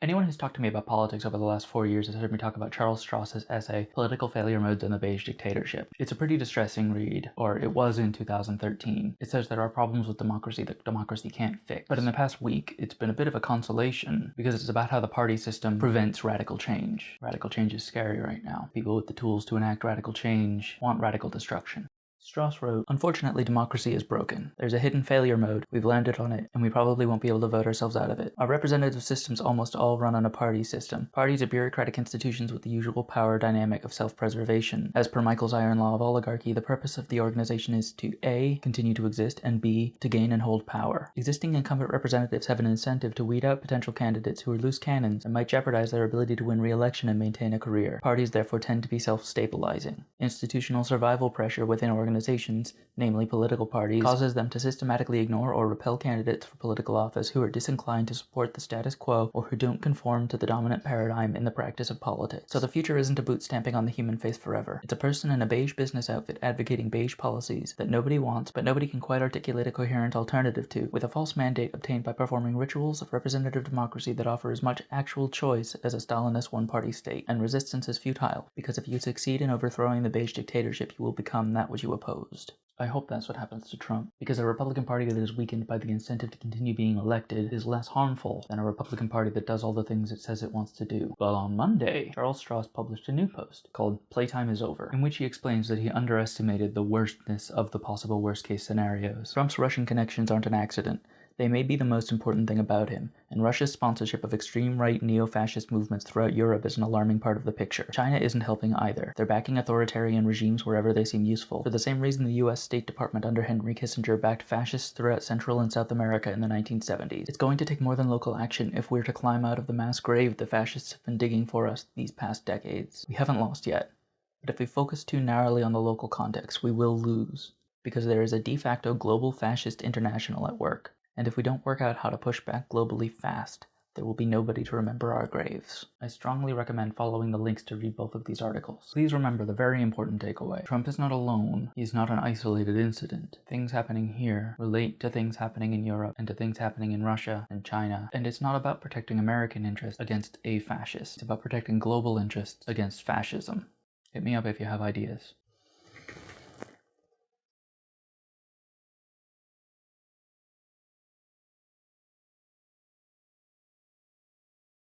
Anyone who's talked to me about politics over the last 4 years has heard me talk about Charles Stross's essay, Political Failure Modes in the Beige Dictatorship. It's a pretty distressing read, or it was in 2013. It says there are problems with democracy that democracy can't fix. But in the past week, it's been a bit of a consolation, because it's about how the party system prevents radical change. Radical change is scary right now. People with the tools to enact radical change want radical destruction. Strauss wrote, "Unfortunately, democracy is broken. There's a hidden failure mode, we've landed on it, and we probably won't be able to vote ourselves out of it. Our representative systems almost all run on a party system. Parties are bureaucratic institutions with the usual power dynamic of self-preservation. As per Michael's iron law of oligarchy, the purpose of the organization is to A, continue to exist, and B, to gain and hold power. Existing incumbent representatives have an incentive to weed out potential candidates who are loose cannons and might jeopardize their ability to win re-election and maintain a career. Parties therefore tend to be self-stabilizing. Institutional survival pressure within organizations, namely political parties, causes them to systematically ignore or repel candidates for political office who are disinclined to support the status quo or who don't conform to the dominant paradigm in the practice of politics. So the future isn't a boot stamping on the human face forever. It's a person in a beige business outfit advocating beige policies that nobody wants, but nobody can quite articulate a coherent alternative to, with a false mandate obtained by performing rituals of representative democracy that offer as much actual choice as a Stalinist one-party state. And resistance is futile, because if you succeed in overthrowing the beige dictatorship, you will become that which you oppose." I hope that's what happens to Trump, because a Republican Party that is weakened by the incentive to continue being elected is less harmful than a Republican Party that does all the things it says it wants to do. But on Monday, Charles Stross published a new post called "Playtime is Over," in which he explains that he underestimated the worstness of the possible worst-case scenarios. Trump's Russian connections aren't an accident. They may be the most important thing about him, and Russia's sponsorship of extreme-right neo-fascist movements throughout Europe is an alarming part of the picture. China isn't helping either. They're backing authoritarian regimes wherever they seem useful, for the same reason the US State Department under Henry Kissinger backed fascists throughout Central and South America in the 1970s. It's going to take more than local action if we're to climb out of the mass grave the fascists have been digging for us these past decades. We haven't lost yet, but if we focus too narrowly on the local context, we will lose, because there is a de facto global fascist international at work. And if we don't work out how to push back globally fast, there will be nobody to remember our graves. I strongly recommend following the links to read both of these articles. Please remember the very important takeaway. Trump is not alone. He is not an isolated incident. Things happening here relate to things happening in Europe and to things happening in Russia and China. And it's not about protecting American interests against a fascist. It's about protecting global interests against fascism. Hit me up if you have ideas.